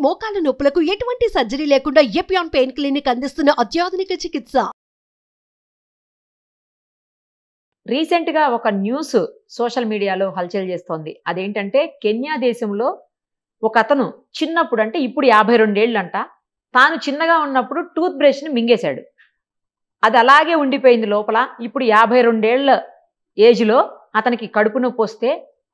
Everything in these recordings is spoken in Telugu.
మోకాల నొప్పులకు ఎటువంటి సర్జరీ లేకుండా ఎపియాన్ పెయిన్ క్లినిక్ అందిస్తున్న అత్యాధునిక చికిత్స. రీసెంట్ గా ఒక న్యూస్ సోషల్ మీడియాలో హల్చల్ చేస్తోంది. అదేంటంటే కెన్యా దేశంలో ఒక అతను చిన్నప్పుడు, అంటే ఇప్పుడు 52 ఏళ్ళంట, తాను చిన్నగా ఉన్నప్పుడు టూత్ బ్రష్ ని మింగేశాడు. అది అలాగే ఉండిపోయింది లోపల. ఇప్పుడు 52 ఏళ్ల ఏజ్ లో అతనికి కడుపు నొప్పి వస్తే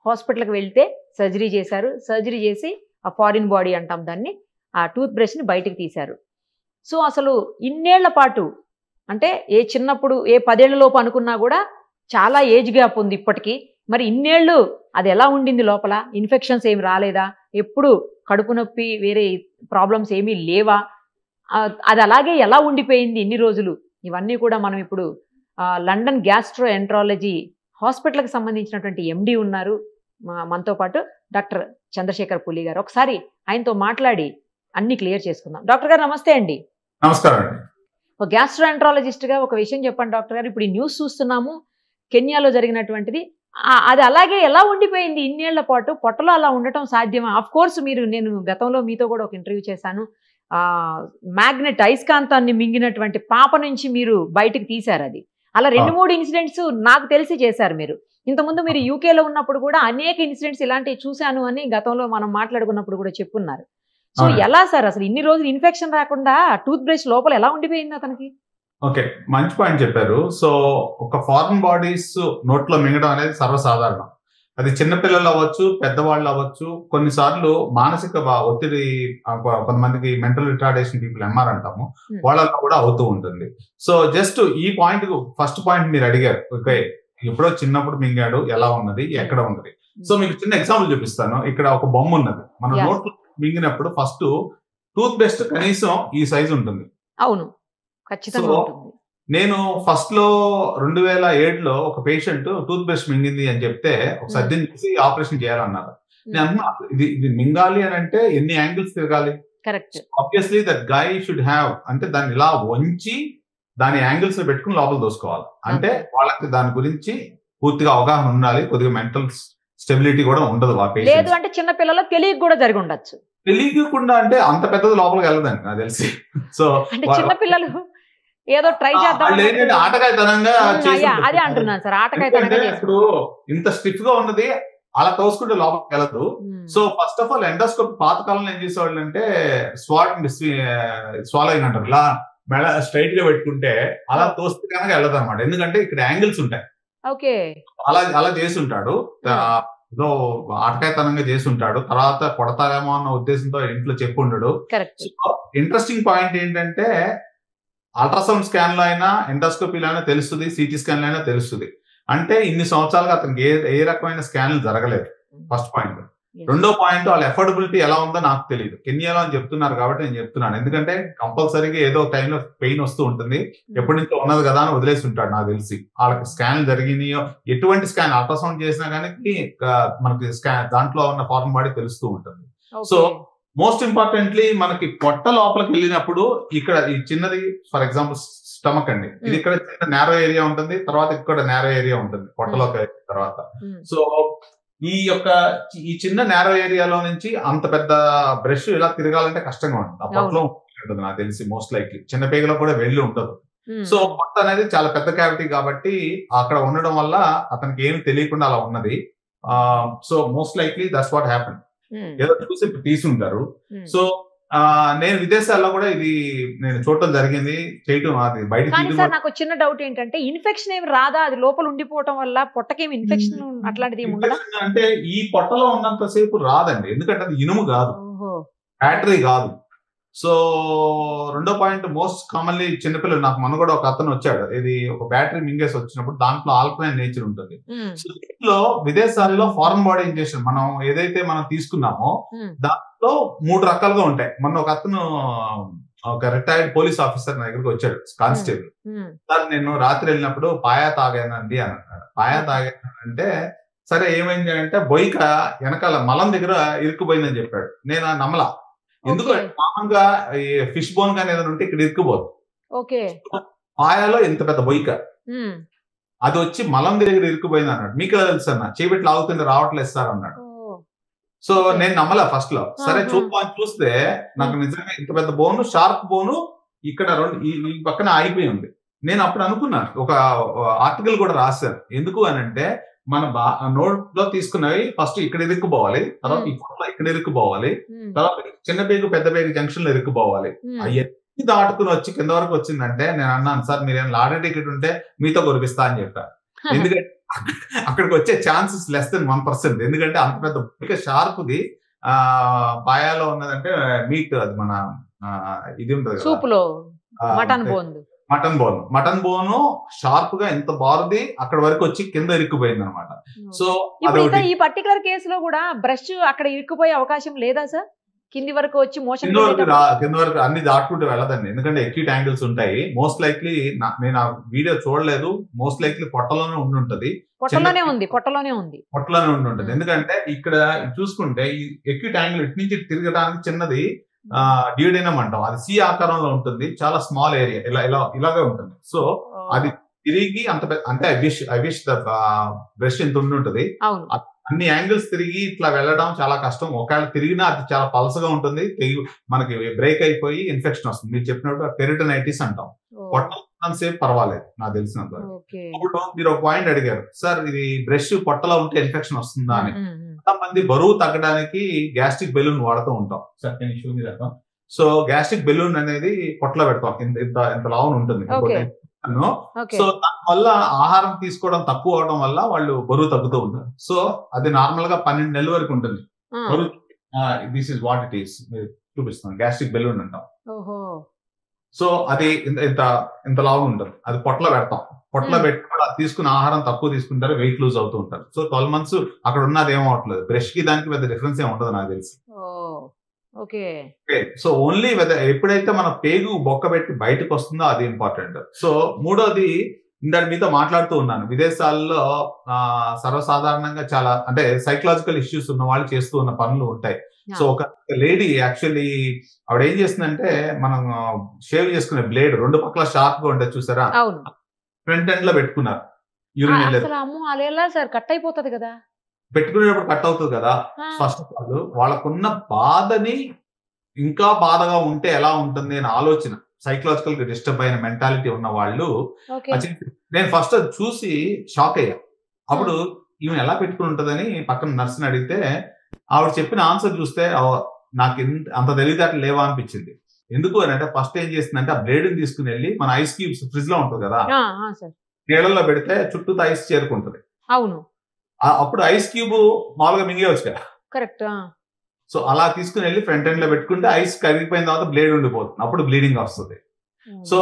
హాస్పిటల్కి వెళ్తే సర్జరీ చేశారు. సర్జరీ చేసి ఆ ఫారిన్ బాడీ అంటాం దాన్ని, ఆ టూత్ బ్రష్ ని బయటకు తీశారు. సో అసలు ఇన్నేళ్ల పాటు, అంటే చిన్నప్పుడు 10 ఏళ్ల లోపు అనుకున్నా కూడా చాలా ఏజ్ గ్యాప్ ఉంది ఇప్పటికీ. మరి ఇన్నేళ్ళు అది ఎలా ఉండింది లోపల? ఇన్ఫెక్షన్స్ ఏమి రాలేదా? ఎప్పుడు కడుపు నొప్పి వేరే ప్రాబ్లమ్స్ ఏమీ లేవా? అది అలాగే ఎలా ఉండిపోయింది ఇన్ని రోజులు? ఇవన్నీ కూడా మనం ఇప్పుడు లండన్ గ్యాస్ట్రో ఎంట్రాలజీ హాస్పిటల్కి సంబంధించినటువంటి ఎండి ఉన్నారు మనతో పాటు, డాక్టర్ చంద్రశేఖర్ పులి గారు. ఒకసారి ఆయనతో మాట్లాడి అన్ని క్లియర్ చేసుకుందాం. డాక్టర్ గారు నమస్తే అండి. నమస్కారం అండి. ఒక గ్యాస్ట్రో ఎంట్రాలజిస్ట్ గా ఒక విషయం చెప్పండి డాక్టర్ గారు. ఇప్పుడు ఈ న్యూస్ చూస్తున్నాము, కెన్యాలో జరిగినటువంటిది. అది అలాగే ఎలా ఉండిపోయింది ఇన్నేళ్ల పాటు? పొట్టలో అలా ఉండటం సాధ్యమా? ఆఫ్ కోర్స్ నేను గతంలో మీతో కూడా ఒక ఇంటర్వ్యూ చేశాను. మ్యాగ్నెట్ అయస్కాంతాన్ని మింగినటువంటి పాప నుంచి మీరు బయటకు తీశారు. అది అలా 2-3 ఇన్సిడెంట్స్ నాకు తెలిసి చేశారు మీరు. ఇంతకుముందు మీరు యూకేలో ఉన్నప్పుడు కూడా అనేక ఇన్సిడెంట్స్ ఇలాంటివి చూశాను అని గతంలో మనం మాట్లాడుకున్నప్పుడు కూడా చెప్పున్నారు. సో ఎలా సార్ అసలు ఇన్ని రోజులు ఇన్ఫెక్షన్ రాకుండా టూత్ బ్రష్ లోపల ఎలా ఉండిపోయింది అతనికి? ఓకే, మంచి పాయింట్ చెప్పారు. సో ఒక ఫారిన్ బాడీస్ నోట్లో మింగడం అనేది సర్వసాధారణం. అది చిన్నపిల్లలు అవ్వచ్చు, పెద్దవాళ్ళు అవ్వచ్చు. కొన్నిసార్లు మానసిక ఒత్తిడి, కొంతమందికి మెంటల్ రిటార్డేషన్ పీపుల్ ఎంఆర్ అంటాము, వాళ్ళలో కూడా అవుతూ ఉంటుంది. సో జస్ట్ ఈ పాయింట్, ఫస్ట్ పాయింట్ మీరు అడిగారు, ఓకే ఎప్పుడో చిన్నప్పుడు మింగాడు, ఎలా ఉన్నది, ఎక్కడ ఉన్నది. సో మీకు చిన్న ఎగ్జాంపుల్ చూపిస్తాను. ఇక్కడ ఒక బొమ్మ ఉన్నది. మన నోట్లో మింగినప్పుడు ఫస్ట్ టూత్ పేస్ట్ కనీసం ఈ సైజ్ ఉంటుంది. అవును, ఖచ్చితంగా ఉంటుంది. నేను ఫస్ట్ లో 2007లో ఒక పేషెంట్ టూత్ బ్రష్ మింగింది అని చెప్తే ఒక సర్జన్ చేసి ఆపరేషన్ చేయాలన్నారు. నేను అన్నా ఇది మింగాలి అని అంటే ఎన్ని యాంగిల్స్ తిరగాలి? Obviously that guy should have, అంటే దాన్ని ఇలా వంచి దాని యాంగిల్స్ పెట్టుకుని లోపల దోసుకోవాలి. అంటే వాళ్ళకి దాని గురించి పూర్తిగా అవగాహన ఉండాలి. కొద్దిగా మెంటల్ స్టెబిలిటీ కూడా ఉండదు. లేదు అంటే చిన్న పిల్లలు తెలియక కూడా జరిగి ఉండొచ్చు. తెలియకుండా అంటే అంత పెద్దది లోపలికి వెళ్ళదండి నాకు తెలిసి. సో చిన్న పిల్లలు ఏదో ట్రై చేద్దాం, ఆటకాయతనంగా అదే అంటున్నాను సార్, ఆటకాయతనంగా. ఇప్పుడు ఇంత స్టిఫ్ గా ఉన్నది అలా తోసుకుంటే లోపలికి వెళ్ళదు. So first of all endoscopy పాతకాలంలో ఏం చేసేవాళ్ళు అంటే స్వాలోయింగ్ అంటారు. ఇలా మెడ స్ట్రైట్ గా పెట్టుకుంటే అలా తోస్తే కనుక వెళ్ళదు అనమాట. ఎందుకంటే ఇక్కడ యాంగిల్స్ ఉంటాయి. ఓకే, అలా చేసి ఉంటాడు, ఏదో ఆటకాయతనంగా చేసి ఉంటాడు. తర్వాత కొడతారేమో అన్న ఉద్దేశంతో ఇంట్లో చెప్పి ఉండడు. ఇంట్రెస్టింగ్ పాయింట్ ఏంటంటే అల్ట్రాసౌండ్ స్కాన్ లో అయినా, ఎండోస్కోపీలో అయినా తెలుస్తుంది, సిటీ స్కాన్ లో అయినా తెలుస్తుంది. అంటే ఇన్ని సంవత్సరాలుగా అతనికి ఏ రకమైన స్కాన్లు జరగలేదు. First point. రెండో పాయింట్, వాళ్ళ ఎఫోర్డబిలిటీ ఎలా ఉందో నాకు తెలియదు. కెన్యాలో అని చెప్తున్నారు కాబట్టి నేను చెప్తున్నాను. ఎందుకంటే కంపల్సరీగా ఏదో టైంలో పెయిన్ వస్తూ ఉంటుంది, ఎప్పటి నుంచో ఉన్నది కదా అని వదిలేసి ఉంటాడు నాకు తెలిసి. వాళ్ళకి స్కాన్ జరిగినాయో, ఎటువంటి స్కాన్ అల్ట్రాసౌండ్ చేసినా కానీ మనకి దాంట్లో ఉన్న ఫారెన్ బాడీ తెలుస్తూ ఉంటుంది. సో మోస్ట్ ఇంపార్టెంట్లీ మనకి పొట్ట లోపలికి వెళ్ళినప్పుడు ఇక్కడ ఈ చిన్నది, ఫర్ ఎగ్జాంపుల్ స్టమక్ అండి, ఇది ఇక్కడ చిన్న నేరో ఏరియా ఉంటుంది, తర్వాత ఇక్కడ నేరో ఏరియా ఉంటుంది పొట్టలోకి తర్వాత. సో ఈ చిన్న నేరో ఏరియాలో నుంచి అంత పెద్ద బ్రష్ ఇలా తిరగాలంటే కష్టంగా ఉంటుంది. ఆ పొట్టలో ఉంటుంది నాకు తెలిసి మోస్ట్ లైక్లీ. చిన్న పేగలో కూడా వెళ్ళి ఉంటుంది. సో పొట్ట అనేది చాలా పెద్ద క్యావిటీ కాబట్టి అక్కడ ఉండడం వల్ల అతనికి ఏమి తెలియకుండా అలా ఉన్నది. So most likely that's what happen. ఏదో చూసి తీసుంటారు. సో నేను విదేశాల్లో కూడా ఇది నేను చూడటం జరిగింది, చేయటం. అది బయట నాకు చిన్న డౌట్ ఏంటంటే, ఇన్ఫెక్షన్ ఏమి రాదా? అది లోపల ఉండిపోవటం వల్ల పొట్టకేమి ఇన్ఫెక్షన్ అట్లాంటిది అంటే ఈ పొట్టలో ఉన్నంతసేపు రాదండి, ఎందుకంటే అది ఇనుము కాదు, బ్యాటరీ కాదు. సో రెండో పాయింట్, మోస్ట్ కామన్లీ చిన్నపిల్లలు, నాకు మొన్న కూడా ఒక అతను వచ్చాడు, ఇది ఒక బ్యాటరీ మింగేసి వచ్చినప్పుడు దాంట్లో ఆల్కలైన్ నేచర్ ఉంటుంది. సో దీంట్లో విదేశాల్లో ఫారెన్ బాడీ ఇంజెక్షన్ మనం ఏదైతే మనం తీసుకున్నామో దాంట్లో 3 రకాలుగా ఉంటాయి. మొన్న ఒక అతను, ఒక రిటైర్డ్ పోలీస్ ఆఫీసర్ నా దగ్గరకు వచ్చాడు, కానిస్టేబుల్. సార్ నేను రాత్రి వెళ్ళినప్పుడు పాయా తాగానండి అని అన్నాడు. పాయా తాగానంటే సరే ఏమైంది అంటే, బొయ్యిక వెనకాల మలం దగ్గర ఇరుక్కుపోయిందని చెప్పాడు. నేను నమ్మలా. ఎందుకంటే మామూలుగా ఫిష్ బోన్ కానీ ఏదైనా ఉంటే ఇక్కడ ఇరుక్కుపోదు. పాయాలో ఎంత పెద్ద బొయ్యిక, అది వచ్చి మలం దగ్గర ఇరుక్కుపోయింది అన్నాడు. మీకు ఎలా తెలుసు అన్న? చేపెట్లు ఆగుతుంది రావట్లేదు సార్ అన్నాడు. సో నేను నమ్మలే ఫస్ట్ లో. సరే చూద్దామని చూస్తే నాకు నిజంగా ఇంత పెద్ద బోను, షార్ప్ బోను ఇక్కడ ఈ పక్కన ఆగిపోయి ఉంది. నేను అప్పుడు అనుకున్నాను, ఒక ఆర్టికల్ కూడా రాశాను. ఎందుకు అని అంటే మన నోట్ లో తీసుకున్నవి ఫస్ట్ ఇక్కడ ఇరుక్కుపోవాలి, తర్వాత ఇక్కడ ఇరుక్కుపోవాలి, తర్వాత చిన్న పేగు పెద్ద పేగు జంక్షన్ లో ఇరుక్కుపోవాలి. అవన్నీ దాటుకుని వచ్చి కింద వరకు వచ్చిందంటే నేను అన్నాను, సార్ మీరేం లాటరీ టికెట్ ఉంటే మీతో కొరిపిస్తా అని చెప్పాను. ఎందుకంటే అక్కడికి వచ్చే ఛాన్సెస్ లెస్ దెన్ 1%. ఎందుకంటే అంత పెద్ద షార్ప్ది పాయాలో ఉన్నదంటే మీట్, అది మన ఇది ఉంటుంది సూపులో మటన్ బోను షార్ప్ గా ఎంత బారుది అక్కడ వరకు వచ్చి కింద ఇరుక్కుపోయింది అనమాట. సో ఈ పర్టికులర్ కేసులో కూడా బ్రష్ అక్కడ ఇరుక్కుపోయే అవకాశం లేదా సార్? కింది వరకు వచ్చి మోషన్ కింద వరకు అన్ని దాటుకుంటూ వెళ్ళదండి, ఎందుకంటే ఎక్యూట్ యాంగిల్స్ ఉంటాయి. మోస్ట్ లైక్లీ నేను ఆ వీడియో చూడలేదు, మోస్ట్ లైక్లీ పొట్టలోనే ఉండుంటది. పొట్టలోనే ఉండుంటది. ఎందుకంటే ఇక్కడ చూసుకుంటే ఈ ఎక్యూట్ యాంగిల్ ఇటు నుంచి తిరగడానికి చిన్నది డ్యూడెనమ్ అంటాం, అది సి ఆకారంలో ఉంటుంది, చాలా స్మాల్ ఏరియా, ఇలాగే ఉంటుంది. సో అది తిరిగి అంటే ఐ విష్ ద బ్రష్ ఇంత ఉండుంటది. అన్ని యాంగిల్స్ తిరిగి ఇట్లా వెళ్ళడం చాలా కష్టం. ఒకవేళ తిరిగినా అది చాలా పల్సగా ఉంటుంది, మనకి బ్రేక్ అయిపోయి ఇన్ఫెక్షన్ వస్తుంది. మీరు చెప్పినట్టు పెరిటనైటిస్ అంటాం. పొట్టసేపు పర్వాలేదు నాకు తెలిసినంత. ఇప్పుడు మీరు ఒక పాయింట్ అడిగారు, సార్ ఇది బ్రష్ పొట్టలో ఉంటే ఇన్ఫెక్షన్ వస్తుందా అని. కొంతమంది బరువు తగ్గడానికి గ్యాస్ట్రిక్ బెలూన్ వాడుతూ ఉంటాం. సో గ్యాస్ట్రిక్ బెలూన్ అనేది పొట్టలో పెడతాం, ఇంత లావున ఉంటుంది. సో దానివల్ల ఆహారం తీసుకోవడం తక్కువ అవడం వల్ల వాళ్ళు బరువు తగ్గుతూ ఉంటారు. సో అది నార్మల్ గా 12 నెలల వరకు ఉంటుంది బరువు. This is what it is, చూపిస్తాను, గ్యాస్ట్రిక్ బెలూన్ అంటాం. సో అది ఇంత లావు ఉంటుంది, అది పొట్టలో పెడతాం. పొట్టలో పెట్టుకుని అది తీసుకున్న ఆహారం తక్కువ తీసుకుంటారు, వెయిట్ లూజ్ అవుతూ ఉంటారు. సో 12 months అక్కడ ఉన్నది ఏమవట్లేదు. బ్రష్ కి దానికి పెద్ద డిఫరెన్స్ ఏమి ఉండదు నాకు తెలిసి. సో ఓన్లీ ఎప్పుడైతే మన పేగు బొక్క పెట్టి బయటకు వస్తుందో అది ఇంపార్టెంట్. సో మూడోది, దాని మీద మాట్లాడుతూ ఉన్నాను, విదేశాల్లో సర్వసాధారణంగా చాలా అంటే సైకలాజికల్ ఇష్యూస్ ఉన్న వాళ్ళు చేస్తూ ఉన్న పనులు ఉంటాయి. సో ఒక లేడీ యాక్చువల్లీ ఆవిడ ఏం చేస్తుందంటే, మనం షేవ్ చేసుకునే బ్లేడ్ రెండు పక్కల షార్ప్ గా ఉంటుంది చూసారా, ఫ్రంట్ ఎండ్ లో పెట్టుకున్నారు. కట్ అయిపోతుంది కదా, పెట్టుకునేటప్పుడు కట్ అవుతుంది కదా. ఫస్ట్ ఆఫ్ ఆల్ వాళ్ళకున్న బాధని ఇంకా బాధగా ఉంటే ఎలా ఉంటుంది అని ఆలోచన, సైకలాజికల్ గా డిస్టర్బ్ అయిన మెంటాలిటీ ఉన్న వాళ్ళు. నేను ఫస్ట్ అది చూసి షాక్ అయ్యా. అప్పుడు ఈమె ఎలా పెట్టుకుని ఉంటదని పక్కన నర్సుని అడిగితే ఆవిడ చెప్పిన ఆన్సర్ చూస్తే నాకు అంత తెలివితేటలు లేవా అనిపించింది. ఎందుకు అని అంటే, ఫస్ట్ ఏం చేస్తుందంటే ఆ బ్లేడ్ ని తీసుకుని వెళ్ళి మన ఐస్ క్యూబ్స్ ఫ్రిడ్జ్ లో ఉంటుంది కదా, నీళ్ళల్లో పెడితే చుట్టూ ఐస్ చేరుకుంటది. అవును, అప్పుడు ఐస్ క్యూబ్ మామూలుగా మింగేవచ్చు కదా. కరెక్ట్. సో అలా తీసుకుని వెళ్ళి ఫ్రంట్ ఎండ్ లో పెట్టుకుంటే ఐస్ కరిగిపోయిన తర్వాత బ్లేడ్ ఉండిపోతుంది, అప్పుడు బ్లీడింగ్ వస్తుంది. సో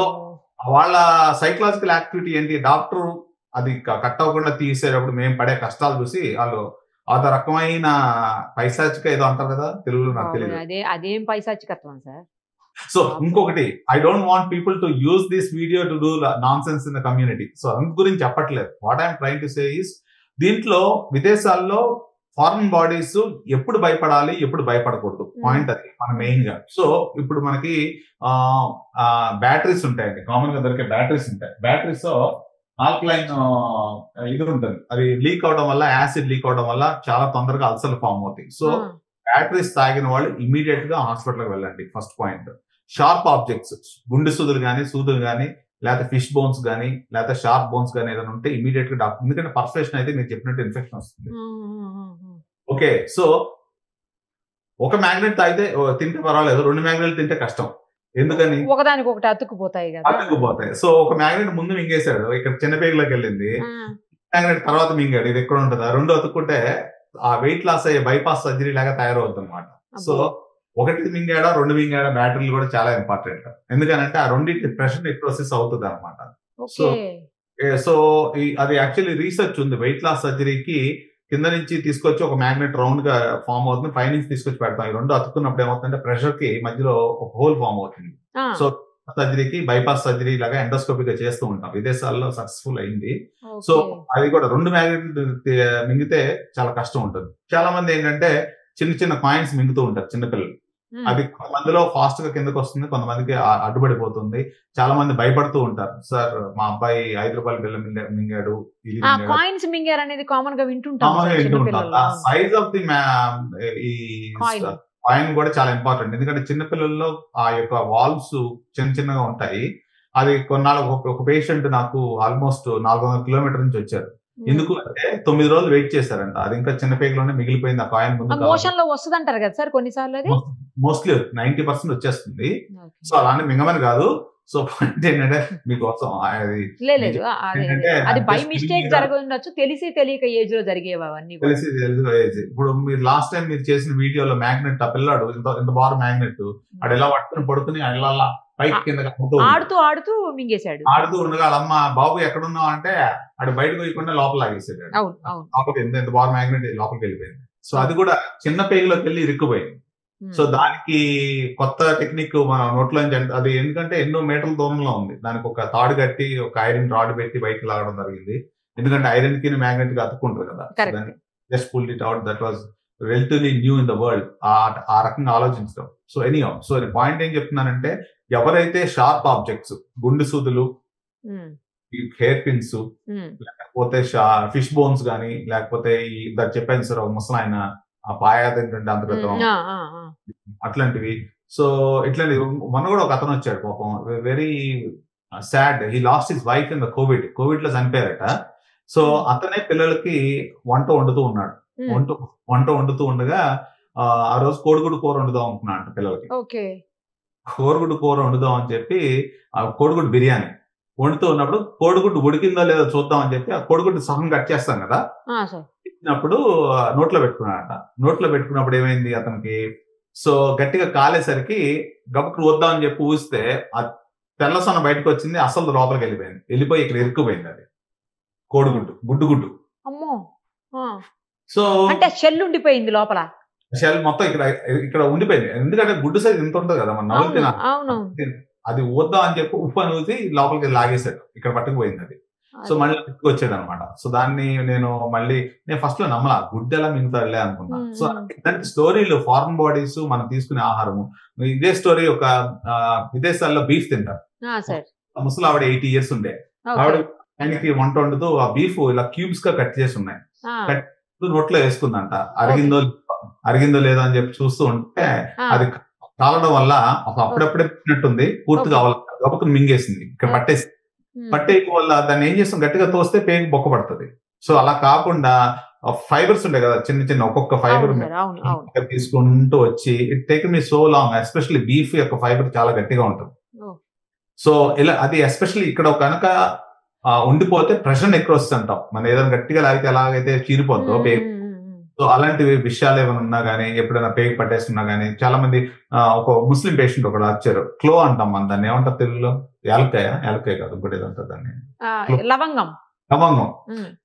వాళ్ళ సైకలాజికల్ యాక్టివిటీ ఏంటి, డాక్టర్ అది కట్ అవ్వకుండా తీసేటప్పుడు మేము పడే కష్టాలు చూసి వాళ్ళు అదో రకమైన పైశాచిక ఏదో అంటారు కదా తెలుగులో, నాకు తెలియదు అదేం పైశాచికత్వం సార్. సో ఇంకొకటి, I don't want people to use this video to do non sense in the community. So అందు గురించి చెప్పట్లేదు. What I'm trying to say is, దీంట్లో విదేశాల్లో ఫారిన్ బాడీస్ ఎప్పుడు భయపడాలి, ఎప్పుడు భయపడకూడదు పాయింట్ అది మన మెయిన్ గా. సో ఇప్పుడు మనకి బ్యాటరీస్ ఉంటాయండి, కామన్ గా దొరికే బ్యాటరీస్ ఉంటాయి. బ్యాటరీస్ ఆల్కలైన్ ఇది ఉంటుంది, అది లీక్ అవడం వల్ల, యాసిడ్ లీక్ అవడం వల్ల చాలా తొందరగా అల్సర్లు ఫామ్ అవుతాయి. సో బ్యాటరీస్ తాగిన వాళ్ళు ఇమీడియట్ గా హాస్పిటల్కి వెళ్ళండి. First point. షార్ప్ ఆబ్జెక్ట్స్, గుండె సూదులు కానీ, సూదులు కానీ, లేకపోతే ఫిష్ బోన్స్ కానీ, లేకపోతే షార్ప్ బోన్స్ కానీ ఏదైనా ఉంటే ఇమీడియట్ గా డాక్టర్, ఎందుకంటే పర్ఫెక్షన్ అయితే మీరు చెప్పినట్టు ఇన్ఫెక్షన్ వస్తుంది. ఓకే, సో ఒక మ్యాగ్నెట్ తాగితే తింటే పర్వాలేదు, 2 మ్యాగ్నెట్లు తింటే కష్టం. ఎందుకని, ఒకదానికి ఒకటి అతుక్కుపోతాయి. సో ఒక మ్యాగ్నెట్ ముందు మింగేశాడు, ఇక్కడ చిన్న పేగులోకి వెళ్ళింది, మ్యాగ్నెట్ తర్వాత మింగాడు, ఇది ఎక్కడ ఉంటుందా, 2 అతుక్కుంటే ఆ వెయిట్ లాస్ అయ్యే బైపాస్ సర్జరీ లాగా తయారవుతుంది అనమాట. సో 1 మింగాడా 2 మింగాడా, బ్యాటరీలు కూడా చాలా ఇంపార్టెంట్. ఎందుకనంటే ఆ రెండింటి ప్రెషర్ ఎక్రోసిస్ అవుతుంది అనమాట. సో అది యాక్చువల్లీ రీసెర్చ్ ఉంది. వెయిట్ లాస్ సర్జరీకి కింద నుంచి తీసుకొచ్చి ఒక మ్యాగ్నెట్ రౌండ్ గా ఫామ్ అవుతుంది, పై నుంచి తీసుకొచ్చి పెడతాం. ఈ 2 అతుక్కున్నప్పుడు ఏమవుతుందంటే ప్రెషర్ కి మధ్యలో ఒక హోల్ ఫామ్ అవుతుంది. సో సర్జరీకి బైపాస్ సర్జరీ లాగా ఎండోస్కోపిక్ గా చేస్తూ ఉంటాం. విదేశాల్లో సక్సెస్ఫుల్ అయింది. సో అది కూడా 2 మ్యాగ్నెట్లు మింగితే చాలా కష్టం ఉంటుంది. చాలా మంది ఏంటంటే చిన్న చిన్న కాయిన్స్ మింగుతూ ఉంటారు చిన్నపిల్లలు. అది కొంతమందిలో ఫాస్ట్ గా కిందకి వస్తుంది, కొంతమందికి అడ్డుపడిపోతుంది. చాలా మంది భయపడుతూ ఉంటారు, సార్ మా అబ్బాయి 5 రూపాయల బిల్ల మింగాడు, ఇది కాయిన్స్ మింగారు అనేది కామన్ గా వింటుంటాం. సైజ్ ఆఫ్ ది ఈ కాయిన్ కూడా చాలా ఇంపార్టెంట్. ఎందుకంటే చిన్నపిల్లల్లో ఆ యొక్క వాల్వ్స్ చిన్నగా ఉంటాయి. అది కొన్నాళ్ళు ఒక పేషెంట్ నాకు ఆల్మోస్ట్ 400 కిలోమీటర్ నుంచి వచ్చారు. ఎందుకు అంటే 9 రోజులు వెయిట్ చేశారంట. అది ఇంకా చిన్న పేగలోనే మిగిలిపోయింది. ఆ కాయిన్ ముందు మోషన్ లో వస్తుంది అంటారు కదా సార్ కొన్నిసార్లు, అది మోస్ట్లీ 90% వచ్చేస్తుంది. సో అలానే మింగమని కాదు. సో పాయింట్ ఏంటంటే మీకోసం అది బై మిస్టేక్ జరగవచ్చు, తెలిసి తెలియక ఏజ్ లో జరిగేవి అవన్నీ. తెలిసి ఏజ్. ఇప్పుడు మీరు లాస్ట్ టైం మీరు చేసిన వీడియోలో మ్యాగ్నెట్, ఆ పిల్లాడు ఇంత బాగా మ్యాగ్నెట్ అది ఎలా పడుకుని అలా పైకి కింద ఆడుతూ మింగేశాడు. ఆడుతూ ఉండగా వాళ్ళమ్మ బాబు ఎక్కడున్నావు అంటే ఆడు బయటకు పోయకుండా లోపల లాగేసాడు. లోపలికి ఎంత బాగా మ్యాగ్నెట్ లోపలికి వెళ్ళిపోయింది. సో అది కూడా చిన్న పేగులోకి వెళ్ళి ఇరుక్కుపోయింది. సో దానికి కొత్త టెక్నిక్ మన నోట్లో అది ఎందుకంటే ఎన్నో మీటర్ల దూరంలో ఉంది. దానికి ఒక తాడు కట్టి ఒక ఐరన్ రాడ్ పెట్టి బయటకు లాగడం జరిగింది. ఎందుకంటే ఐరన్ కి మ్యాగ్నెట్ కి అతుక్కుంటారు కదా. Just pull it out. That was relatively new in the world. ఆ రకంగా ఆలోచించడం. సో ఎనీహౌ, సో పాయింట్ ఏం చెప్తున్నానంటే, ఎవరైతే షార్ప్ ఆబ్జెక్ట్స్, గుండు సూదులు, హెయిర్ పిన్స్, లేకపోతే ఫిష్ బోన్స్ గానీ, లేకపోతే ఇందాక చెప్పాను సార్ ఒక ముసలాయన ఆ పాయాది ఏంటంటే అంతర్గతం అట్లాంటివి. సో ఇట్లాంటివి మొన్న కూడా ఒక అతను వచ్చాడు పాపం, very sad. He lost his wife in the Covid లో చనిపోయారట. సో అతనే పిల్లలకి వంట వండుతూ ఉన్నాడు. వంట వండుతూ ఉండగా ఆ రోజు కోడిగుడ్డు కూర వండుదాం అనుకున్నాడు పిల్లలకి. కోడిగుడ్డు కూర వండుదాం అని చెప్పి ఆ కోడిగుడ్డు బిర్యానీ వండుతూ ఉన్నప్పుడు కోడిగుడ్డు ఉడికిందో లేదో చూద్దాం అని చెప్పి ఆ కోడిగుడ్డు సగం కట్ చేస్తాం కదా, ఇచ్చినప్పుడు నోట్లో పెట్టుకున్నాడట. నోట్లో పెట్టుకున్నప్పుడు ఏమైంది అతనికి, సో గట్టిగా కాలేసరికి గబుకు వద్దాం అని చెప్పి ఊస్తే ఆ తెల్ల సొన బయటకు వచ్చింది. అసలు లోపలికి వెళ్ళిపోయి ఇక్కడ ఇరుక్కుపోయింది. అది కోడిగుడ్డు గుడ్డు. సో అంటే షెల్ ఉండిపోయింది లోపల, షెల్ మొత్తం ఇక్కడ ఉండిపోయింది. ఎందుకంటే గుడ్డు సైజ్ ఇంత ఉంటుంది కదా, మన నవ్వులు అది వద్దాం అని చెప్పి ఉప్పు అని లోపలికి లాగేశాడు, ఇక్కడ పట్టుకుపోయింది అది. సో మళ్ళీ వచ్చాడు అనమాట. సో దాన్ని నేను ఫస్ట్ లో నమ్మలా, గుడ్డు ఎలా మింగుతాడులే అనుకున్నా. సో ఇలాంటి స్టోరీలు, ఫారెన్ బాడీస్, మనం తీసుకునే ఆహారము. ఇదే స్టోరీ ఒక విదేశాల్లో బీఫ్ తింటారు. ముసలి ఆవిడ 80 years ఉండే ఆవిడ ఆయనకి వంట వండుతూ ఆ బీఫ్ ఇలా క్యూబ్స్ గా కట్ చేసి ఉన్నాయి. నోట్లో వేసుకుందంట. అరిగిందో లేదో అని చెప్పి చూస్తూ ఉంటే అది కాలడం వల్ల అప్పుడప్పుడే పెట్టినట్టుంది, పూర్తిగా గబుకు మింగేసింది, ఇక్కడ పట్టేయడం వల్ల దాన్ని ఏం చేస్తాం, గట్టిగా తోస్తే పేగు బొక్క పడుతుంది. సో అలా కాకుండా ఫైబర్స్ ఉంటాయి కదా, చిన్న ఒక్కొక్క ఫైబర్ తీసుకుంటూ వచ్చి it take me so long. Especially beef యొక్క ఫైబర్ చాలా గట్టిగా ఉంటుంది. సో ఇలా అది ఎస్పెషల్లీ ఇక్కడ కనుక ఉండిపోతే ప్రెషర్ ఎక్కువ వస్తుంది అంటాం. మనం ఏదైనా గట్టిగా లాగితే ఎలాగైతే చీరిపోద్దో పేగు. సో అలాంటివి విషయాలు ఏమైనా ఉన్నా గానీ, ఎప్పుడైనా పేగు పట్టేస్తున్నా గానీ, చాలా మంది ఒక ముస్లిం పేషెంట్ ఒకడు వచ్చారు. క్లో అంటాం మనం దాన్ని, ఏమంటారు తెలుగులో? యాలకాయ కాదు, ఇంకోటి ఏదంటారు దాన్ని,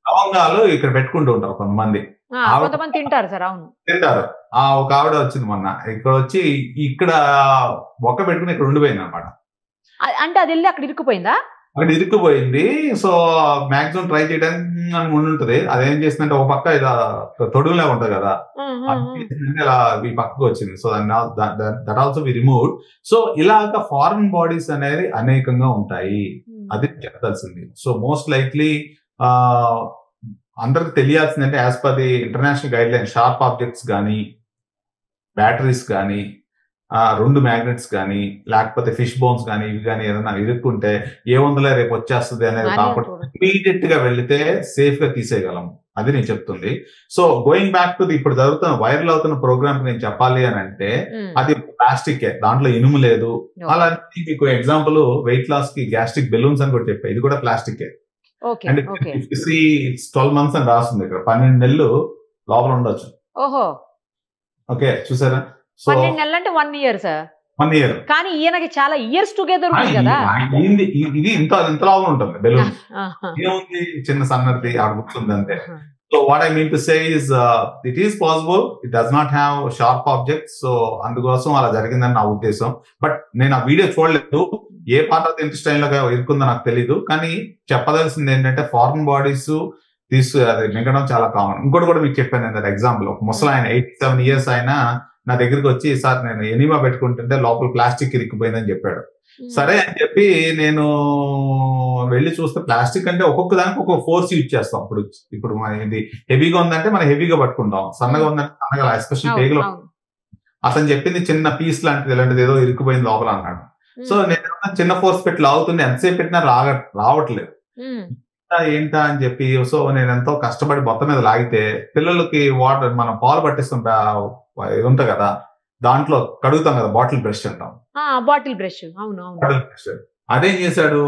లవంగాలు ఇక్కడ పెట్టుకుంటూ ఉంటారు కొంతమంది. తింటారు సార్. అవును, తింటారు. ఒక ఆవిడ వచ్చింది మొన్న, ఇక్కడ వచ్చి ఇక్కడ ఒక్క పెట్టుకుని ఇక్కడ ఉండిపోయింది అనమాట. అంటే అది వెళ్ళి అక్కడ ఇరుక్కుపోయిందా? అక్కడ ఇరుక్కుపోయింది. సో మాక్సిమం ట్రై చేయడానికి ఉండుంటది. అదేం చేసిందంటే ఒక పక్క ఇలా తొడుగులా ఉంటది కదా, ఇలా ఈ పక్కకు వచ్చింది. So that also we removed. So ఇలాగ ఫారెన్ బాడీస్ అనేది అనేకంగా ఉంటాయి, అది చెప్పాల్సింది. సో మోస్ట్ లైక్లీ అందరికి తెలియాల్సిందంటే, as per the international guideline, sharp objects కానీ, బ్యాటరీస్ కానీ, 2 మ్యాగ్నెట్స్ కానీ, లేకపోతే ఫిష్ బోన్స్ కానీ, ఇవి కానీ ఏదైనా ఇరుక్కుంటే ఏముందలే రేపు వచ్చేస్తుంది అనేది కాకుండా ఇమీడియట్ గా వెళ్తే సేఫ్ గా తీసేయగలం. అది నేను చెప్తుంది. So going back to the ఇప్పుడు జరుగుతున్న వైరల్ అవుతున్న ప్రోగ్రామ్ నేను చెప్పాలి అని అంటే, అది ప్లాస్టిక్, దాంట్లో ఇనుము లేదు. అలాంటి మీకు ఎగ్జాంపుల్ వెయిట్ లాస్ కి గ్యాస్ట్రిక్ బెలూన్స్ అని కూడా చెప్పా, ఇది కూడా ప్లాస్టిక్. అంటే 12 months అని రాస్తుంది ఇక్కడ, 12 నెలలు లోపల ఉండొచ్చు. ఓకే, చూసారా? 12 నెలలు అంటే 1 year సార్. 1 year. కానీ ఈయనకి చాలా ఇయర్స్ టుగెదర్ ఉంది కదా. ఇది ఇంత లాభం ఉంటుంది బెలూన్. ఏముంది, చిన్న సన్నది ఆడ కూర్చుంది అంతే. So what I mean to say is it is possible, it does not have sharp objects. So అందుకోసం అలా జరిగిందని నా ఉద్దేశం. బట్ నేను ఆ వీడియో చూడలేదు, ఏ పార్ట్ ఆఫ్ ది ఇంటెస్టైన్ లో ఇరుకుందో నాకు తెలీదు. కానీ చెప్పదలసింది ఏంటంటే, ఫారెన్ బాడీస్ అది మింగడం చాలా కామన్. ఇంకోటి కూడా మీకు చెప్పాను, ఎగ్జాంపుల్ ఒక ముసలాయన 87 years ఆయన నా దగ్గరికి వచ్చి సార్ నేను ఎనిమా పెట్టుకుంటుంటే లోపల ప్లాస్టిక్ ఇరిక్కుపోయిందని చెప్పాడు. సరే అని చెప్పి నేను వెళ్ళి చూస్తే ప్లాస్టిక్ అంటే ఒక్కొక్క దానికి ఒక్కొక్క ఫోర్స్ యూజ్ చేస్తాం. ఇప్పుడు మన ఇది హెవీగా ఉందంటే మనం హెవీగా పట్టుకుంటాం, సన్నగా ఉందంటే సన్నగా, ఎస్పెషల్ పేగులు. అతను చెప్పింది చిన్న పీస్ లాంటిది, ఇలాంటిది ఏదో ఇరుక్కుపోయింది లోపల అన్నాడు. సో నేను చిన్న ఫోర్స్ పెట్టి లాగుతుంది, ఎంతసేపు పెట్టినా రావట్లేదు, ఏంటా అని చెప్పి. సో నేను ఎంతో కష్టపడి మొత్తం మీద లాగితే పిల్లలకి వాటర్ మనం పాలు పట్టిస్తాం ఇది ఉంటుంది కదా, దాంట్లో కడుగుతాం కదా, బాటిల్ బ్రష్ అంటాం, బాటిల్ బ్రష్. బాటిల్ బ్రష్ అదేం చేశాడు,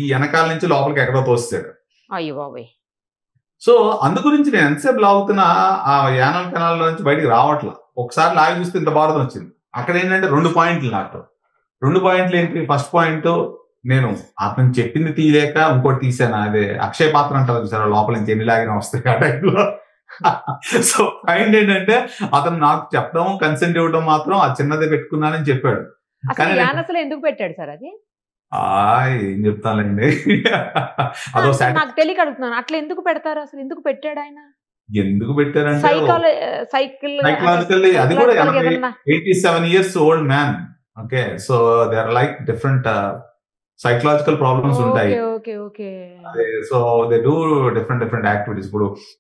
ఈ వెనకాల నుంచి లోపలికి ఎక్కడో తోస్తాడు. అయ్యో బాబాయ్. సో అందు గురించి నేను ఎంతసేపు లాగుతున్నా ఆ యానల్ కెనాల్ నుంచి బయటికి రావట్లా. ఒకసారి లాగి చూస్తే ఇంత భారతం వచ్చింది. అక్కడ ఏంటంటే 2 పాయింట్లు నాకు. 2 పాయింట్లు ఏంటి, ఫస్ట్ పాయింట్ నేను అతను చెప్పింది తీయలేక ఇంకోటి తీసాను, అదే అక్షయ పాత్ర అంటారు చూసారా, లోపల నుంచి ఎన్ని లాగినా వస్తాయి ఆ టైంలో. సో పాయింట్ ఏంటంటే అతను నాకు చెప్పడం, కన్సెంట్ ఇవ్వడం మాత్రం ఆ చిన్నదే పెట్టుకున్నానని చెప్పాడు. కానీ అసలు ఎందుకు పెట్టాడు సార్ అది? ఏం చెప్తానండి, అదో నాకు తెలియక అడుగుతున్నాను, అట్లా ఎందుకు పెడతారు అసలు, ఎందుకు పెట్టాడు ఆయన? ఎందుకు పెట్టారంటే సైకలాజికల్లీ అది కూడా 87 years old man. Okay, so they are like different psychological problems ఉంటాయి. So they do different activities.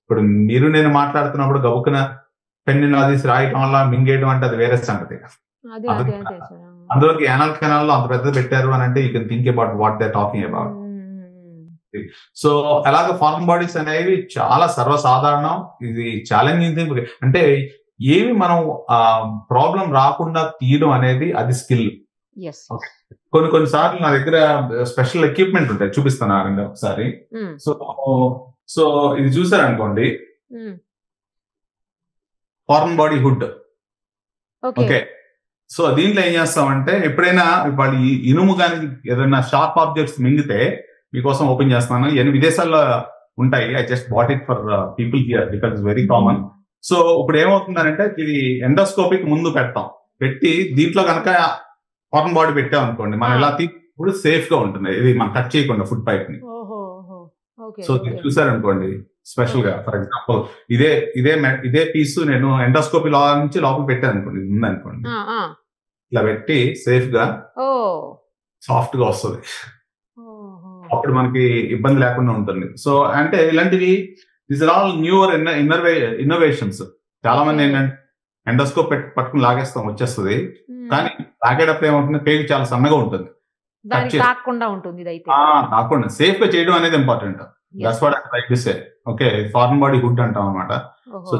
ఇప్పుడు మీరు నేను మాట్లాడుతున్నప్పుడు గబుక్కున పెన్ను తీసి రాయటం వల్ల మింగేయడం అంటే అది వేరే సంగతి. అందులోకి యానల్ కెనాల్ లో అంత పెద్దది పెట్టారు అని అంటే you can think about what they talking about. So అలాగే ఫారెన్ బాడీస్ అనేవి చాలా సర్వసాధారణం. ఇది ఛాలెంజింగ్ థింగ్. అంటే ఏమి మనం ప్రాబ్లం రాకుండా తీయడం అనేది అది స్కిల్. కొన్నిసార్లు నా దగ్గర స్పెషల్ ఎక్విప్మెంట్ ఉంటాయి, చూపిస్తాను ఆగండి ఒకసారి. సో ఇది చూసారనుకోండి, foreign body hood. Okay, so దీంట్లో ఏం చేస్తామంటే ఎప్పుడైనా వాళ్ళు ఇనుము కానీ ఏదైనా షార్ప్ ఆబ్జెక్ట్స్ మింగితే మీకోసం ఓపెన్ చేస్తున్నాను. ఎన్ని విదేశాల్లో ఉంటాయి, I just bought it for people here because it's very common. So ఇప్పుడు ఏమవుతుందంటే ఇది ఎండోస్కోపిక్ ముందు పెట్టి దీంట్లో కనుక ఫారెన్ బాడీ పెట్టాం అనుకోండి, మనం ఎలా ఇప్పుడు సేఫ్ గా ఉంటుంది, ఇది మనం టచ్ చేయకుండా ఫుడ్ పైప్ ని. సో చూసారనుకోండి స్పెషల్ గా, ఫర్ ఎగ్జాంపుల్ ఇదే పీస్ నేను ఎండోస్కోపీ నుంచి లోపల పెట్టాను అనుకోండి, ఇది ఉందనుకోండి, ఇలా పెట్టి సేఫ్ గా సాఫ్ట్ గా వస్తుంది, అప్పుడు మనకి ఇబ్బంది లేకుండా ఉంటుంది. సో అంటే ఇలాంటివి this are all newer innovations. చాలా మంది ఏంటంటే ఎండోస్కోప్ పట్టుకుని లాగేస్తాం, వచ్చేస్తుంది. కానీ లాగేటప్పుడు ఏమవుతుంది, పేగు చాలా సన్నగా ఉంటుంది, కాకుండా సేఫ్ గా చేయడం అనేది important. That's what I try to say. Okay, foreign body hood అంటాం అన్నమాట. సో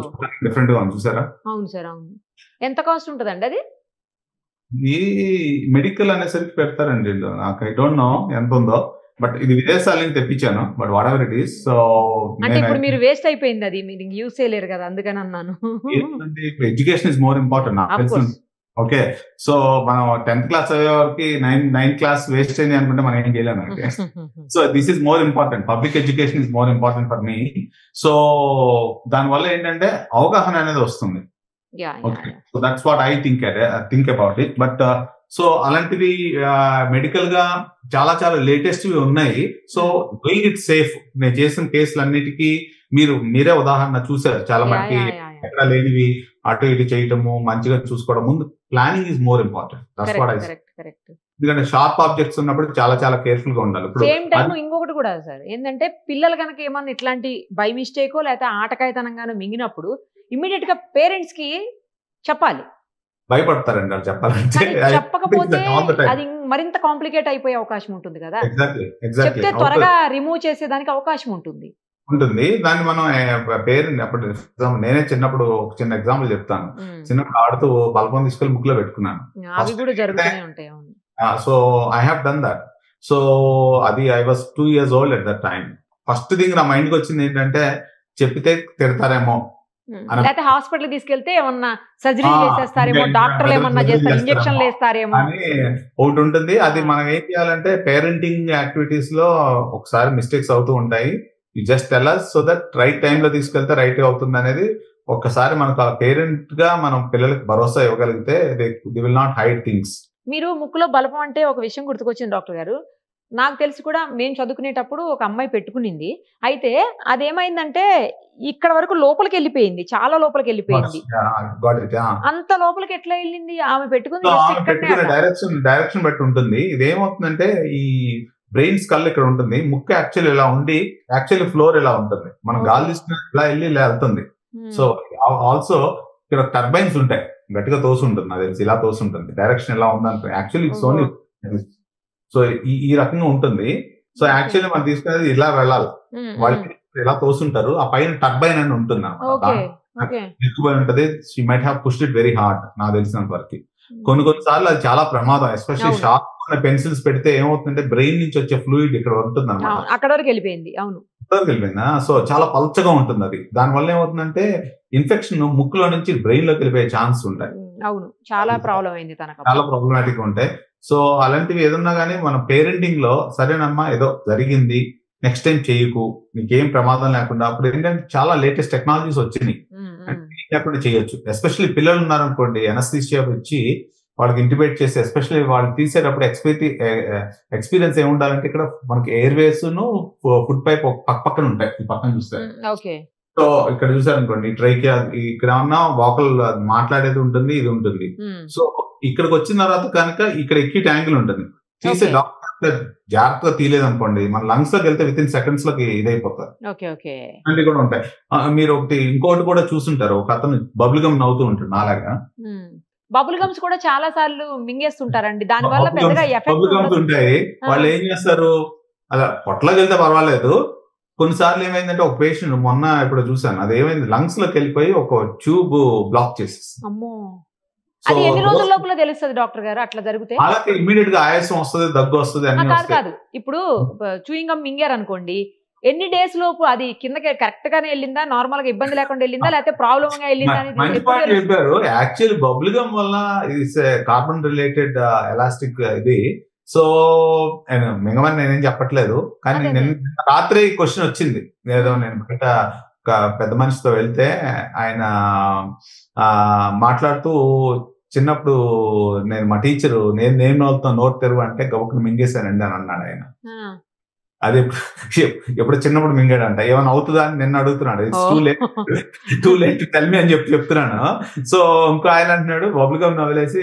డిఫరెంట్ గా చూసారా? అవును సార్, అవును. ఎంత కాస్ట్ ఉంటదండి అది? ఈ మెడికల్ అనేసరికి పెడతారండి, నాకు ఐ డోంట్ నో ఎంత ఉందో, బట్ ఇది విదేశాల నుంచి తెప్పించాను. But what ever it is. So అంటే ఇప్పుడు మీరు వేస్ట్ అయిపోయింది, అది మీరు యూజ్ చేయలేరు కదా, అందుకని అన్నాను. ఎడ్యుకేషన్ ఇస్ మోర్ ఇంపార్టెంట్ నాకు తెలుసు. ఓకే, సో మనం 10th క్లాస్ అయ్యే వరకు 9th క్లాస్ వేస్ట్ అయింది అనుకుంటే మనం ఏం చేయలేము. So this is more important, public education is more important for me. So దానివల్ల ఏంటంటే అవగాహన అనేది వస్తుంది. Okay, so that's what I think about it. But so అలాంటివి మెడికల్ గా చాలా లేటెస్ట్ ఉన్నాయి. So doing it safe. నేను చేసిన కేసులు అన్నిటికీ మీరే ఉదాహరణ చూసారు. చాలా మందికి ఎక్కడ లేనివి అటు ఇటు చేయటము, మంచిగా చూసుకోవడం, ముందు ప్లానింగ్ ఈజ్ మోర్ ఇంపార్టెంట్. ఎందుకంటే షార్ప్ ఆబ్జెక్ట్స్ ఉన్నప్పుడు చాలా కేర్ఫుల్ గా ఉండాలి. సేమ్ టైం ఇంకొకటి కూడా సార్ ఏంటంటే, పిల్లలు కనుక ఏమన్నా ఇట్లాంటి బై మిస్టేకో లేకపోతే ఆటకాయతనంగానో మింగినప్పుడు ఇమ్మీడియట్ గా పేరెంట్స్ కి చెప్పాలి. భయపడతారండి వాళ్ళు చెప్పాలంటే. చెప్పకపోతే అది మరింత కాంప్లికేట్ అయిపోయే అవకాశం ఉంటుంది కదా. చెప్తే త్వరగా రిమూవ్ చేసేదానికి అవకాశం ఉంటుంది. దాన్ని మనం పేరెంట్ అప్పుడు నేనే చిన్నప్పుడు ఒక చిన్న ఎగ్జాంపుల్ చెప్తాను. చిన్నప్పుడు ఆడుతూ బల్బం తీసుకెళ్లి బుక్ లో పెట్టుకున్నాను. అవి కూడా జరుగుతూనే ఉంటాయి. So I have done that. So అది I was 2 years old at that time. First thing నా మైండ్ కి వచ్చింది ఏంటంటే, చెప్పితే తిడతారేమో, లేకపోతే హాస్పిటల్ తీసుకెళ్తే ఏమన్నా సర్జరీ చేసేస్తారేమో, డాక్టర్లు ఏమన్నా చేస్తారు, ఇంజక్షన్లు వేస్తారేమో అని ఒకటి ఉంటుంది. అది మనం ఏం చేయాలంటే, పేరెంటింగ్ యాక్టివిటీస్ లో ఒకసారి మిస్టేక్స్ అవుతూ ఉంటాయి. You just tell us so that right time లో తీసుకెళ్తే రైట్ అవుతుంది అనేది ఒక్కసారి మనకు ఆ పేరెంట్ గా మనం పిల్లలకి భరోసా ఇవ్వగలిగితే they will not hide things. మీరు ముక్కులో బలపం అంటే ఒక విషయం గుర్తుకొచ్చింది డాక్టర్ గారు. నాకు తెలిసి కూడా మేము చదువుకునేటప్పుడు ఒక అమ్మాయి పెట్టుకునింది. అయితే అదేమైందంటే ఇక్కడ వరకు లోపలికి వెళ్ళిపోయింది, చాలా లోపలికి వెళ్ళిపోయింది. అంత లోపలికి ఎట్లా వెళ్ళింది? ఆమె పెట్టుకుంది డైరెక్షన్ బట్టి ఉంటుంది. ఇదేమవుతుందంటే ఈ బ్రెయిన్ స్కల్ ఇక్కడ ఉంటుంది, ముక్కు యాక్చువల్లీ ఇలా ఉండి యాక్చువల్లీ ఫ్లోర్ ఇలా ఉంటుంది, మనం గాలి తీసుకుని ఇలా వెళ్ళి ఇలా వెళ్తుంది. సో ఆల్సో ఇక్కడ టర్బైన్స్ ఉంటాయి, గట్టిగా తోసుంటుంది, నాకు తెలిసి ఇలా తోసుంటుంది, డైరెక్షన్ ఎలా ఉందంటే యాక్చువల్లీ ఇట్స్ ఓన్లీ. సో ఈ రకంగా ఉంటుంది. సో యాక్చువల్లీ మనం తీసుకునేది ఇలా వెళ్ళాలి, వాళ్ళకి ఇలా తోసుంటారు, ఆ పైన టర్బైన్ అని ఉంటుంది అన్నమాట, ఎక్కువ ఉంటది. She might have pushed it very hard, నాకు తెలిసినంత వరకు. కొన్నిసార్లు అది చాలా ప్రమాదం, ఎస్పెషల్లీ షార్ప్ పెన్సిల్స్ పెడితే ఏమవుతుందంటే బ్రెయిన్ నుంచి వచ్చే ఫ్లూయిడ్ ఇక్కడ ఉంటుంది అన్నమాట, అక్కడ వరకు వెళ్ళిపోయింది. అవును, వెళ్ళిపోయిందా? సో చాలా పల్చగా ఉంటుంది అది. దానివల్ల ఏమవుతుందంటే ఇన్ఫెక్షన్ ముక్కులో నుంచి బ్రెయిన్ లోకి వెళ్ళిపోయే ఛాన్స్ ఉంటాయి. అవును, చాలా ప్రాబ్లం అయింది తనకు, చాలా ప్రాబ్లమాటిక్ ఉంటాయి. సో అలాంటివి ఏదన్నా కానీ మన పేరెంటింగ్ లో సరేనమ్మా ఏదో జరిగింది, నెక్స్ట్ టైం చేయకు, నీకేం ప్రమాదం లేకుండా. అప్పుడు ఏంటంటే చాలా లేటెస్ట్ టెక్నాలజీస్ వచ్చినాయి, లేకుండా చేయొచ్చు. ఎస్పెషల్లీ పిల్లలు ఉన్నారనుకోండి, ఎనస్థీషియా వచ్చి వాళ్ళకి ఇంటిబేట్ చేసి, ఎస్పెషల్లీ వాళ్ళు తీసేటప్పుడు ఎక్స్పీరియన్స్ ఏమి ఉండాలంటే ఇక్కడ మనకి ఎయిర్వేస్ ఫుడ్ పైప్ పక్కన ఉంటాయి, ఈ పక్కన చూస్తే. సో ఇక్కడ చూసారనుకోండి ట్రైకియా, ఇక్కడ ఉన్న వాకల్ మాట్లాడేది ఉంటుంది, ఇది ఉంటుంది. సో ఇక్కడికి వచ్చిన తర్వాత కనుక ఇక్కడ ఎక్యూట్ యాంగిల్ ఉంటుంది, తీసే డాక్టర్ జాగ్రత్తగా తీయలేదు అనుకోండి, మన లంగ్స్ లోకి వెళ్తే విత్ ఇన్ సెకండ్స్ లోకి ఇదైపోతారు. అవి కూడా ఉంటాయి. మీరు ఇంకోటి కూడా చూసుంటారు, ఒక అతను బబుల్ గమ్ నవ్వుతూ ఉంటాడు నాలాగా. బబుల్ గమ్స్ కూడా చాలా సార్లు మింగేస్తుంటారండి, దాని వల్ల పెద్దగా బబుల్ గమ్స్ ఉంటాయి. వాళ్ళు ఏం చేస్తారు, అలా పొట్టలోకి వెళ్తే పర్వాలేదు, కొన్నిసార్లు ఏమైందంటే ఒక పేషెంట్ మొన్న ఇప్పుడు చూసాను, అది ఏమైంది లంగ్స్ లోకి వెళ్ళిపోయి ఒక ట్యూబ్ బ్లాక్ చేసేసి. అది ఎన్ని రోజుల లోపల తెలుస్తుంది డాక్టర్ గారు అట్లా జరిగితే? అలాగే ఇమ్మీడియట్ గా ఆయాసం వస్తుంది, దగ్గు వస్తుంది, అన్ని వస్తాయి. కాదు ఇప్పుడు చూయింగ్ గమ్ మింగారు అనుకోండి, ఎన్ని డేస్ లోపు అది కిందకి కరెక్ట్ గానే వెళ్ళిందా, నార్మల్ గా ఇబ్బంది లేకుండా వెళ్ళిందా, లేకపోతే ప్రాబ్లమ్ గా వెళ్ళిందా? చెప్పారు యాక్చువల్లీ బబుల్ గమ్ వల్ల ఇట్స్ కార్బన్ రిలేటెడ్ ఎలాస్టిక్ ఇది. సో మిగమని నేనేం చెప్పట్లేదు, కానీ నిన్న రాత్రి క్వశ్చన్ వచ్చింది ఏదో, నేను బయట ఒక పెద్ద మనిషితో వెళ్తే ఆయన మాట్లాడుతూ, చిన్నప్పుడు నేను మా టీచరు నేను నోరు తెరువు అంటే గబుక్కుని మింగేశానండి అని అన్నాడు ఆయన. అది ఎప్పుడు చిన్నప్పుడు మింగాడంట, ఏమైనా అవుతుందా అని నిన్న అడుగుతున్నాడు. It's too late to tell me అని చెప్తున్నాను. సో ఇంకో ఆయన అంటున్నాడు బబుల్ గమ్ నవ్వలేసి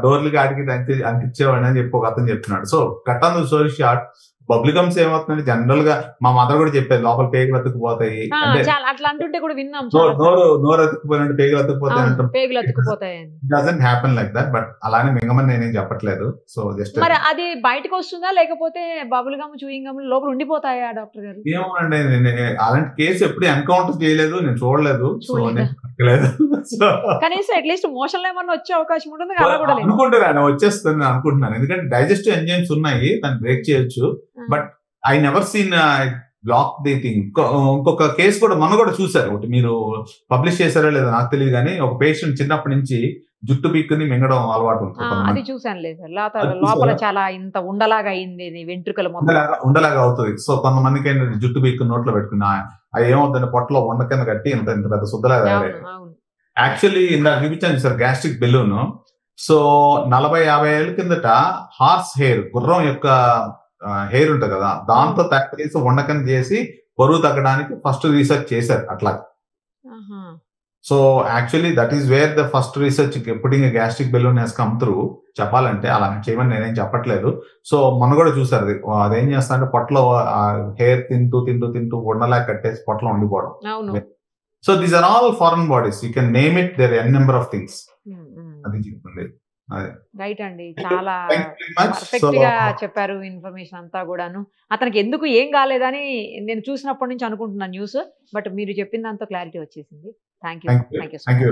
డోర్లకి ఆడికి అంటించేవాడు అని చెప్పి ఒక అతను చెప్తున్నాడు. So cut on the story short, bubble gums ఏమవుతుందంటే జనరల్ గా మా మదర్ కూడా చెప్పేది, లోపల పేగులు అతుక్కుపోతాయి అంటే, నోరు అతుక్కుపోయినట్టు పేగులు అతుక్కుపోతాయి. Doesn't happen like that, but అలానే మింగమని నేనేం చెప్పట్లేదు. సో జస్ట్ మరి అది బయటకు వస్తుందా, లేకపోతే బబుల్ గమ్ చూయింగ్ గమ్ లోపల ఉండిపోతాయా డాక్టర్ గారు? ఏమోనండి, అలాంటి కేసు ఎప్పుడు ఎన్కౌంటర్ చేయలేదు, నేను చూడలేదు. కనీసం అట్లీస్ట్ మోషన్ లో ఏమన్నా వచ్చే అవకాశం ఉంటుంది అనుకుంటున్నాను, వచ్చేస్తుంది అనుకుంటున్నాను. ఎందుకంటే డైజెస్టివ్ ఎంజైమ్స్ ఉన్నాయి, దాన్ని బ్రేక్ చేయొచ్చు. But I never seen block the thing. ఇంకొక కేసు కూడా మొన్న కూడా చూసారు, ఒకటి మీరు పబ్లిష్ చేశారో లేదో నాకు తెలియదు, కానీ ఒక పేషెంట్ చిన్నప్పటి నుంచి జుట్టు పీక్కుని మింగడం అలవాటు ఉంటుంది. అది చూసాను లేదు సార్, లోపల చాలా ఇంత ఉండలాగా అయింది, వెంట్రుకలు ఉండలాగా అవుతుంది. సో కొంతమందికి ఏంటంటే జుట్టు పీక్కుని నోట్లో పెట్టుకున్నా అది ఏమవుతుంది, పొట్టలో ఉండ కింద కట్టి ఇంత పెద్ద శుద్ధలాగా యాక్చువల్లీ ఇందాక చూపించాను సార్ గ్యాస్ట్రిక్ బెలూన్. సో 40-50 ఏళ్ళ కిందట హార్స్ హెయిర్, గుర్రం యొక్క హెయిర్ ఉంటుంది కదా, దాంతో తయారు చేసి వండకం చేసి బరువు తగ్గడానికి ఫస్ట్ రీసెర్చ్ చేశారు అట్లా. So actually that is where the first research putting gastric balloon he's come through. చెప్పాలంటే అలా చేయమని నేనేం చెప్పట్లేదు. సో మొన్న కూడా చూసారు, అదేం చేస్తా అంటే పొట్టలో హెయిర్ తింటూ తింటూ తింటూ ఉండలా కట్టేసి పొట్టలో ఉండిపోవడం. So these are all foreign bodies, you can name it, there n number of things. అది చెప్తుంది. రైట్ అండి, చాలా పర్ఫెక్ట్ గా చెప్పారు ఇన్ఫర్మేషన్ అంతా కూడాను. అతనికి ఎందుకు ఏం కాలేదని నేను చూసినప్పటి నుంచి అనుకుంటున్నాను న్యూస్, బట్ మీరు చెప్పిన దాంతో క్లారిటీ వచ్చేసింది. Thank you.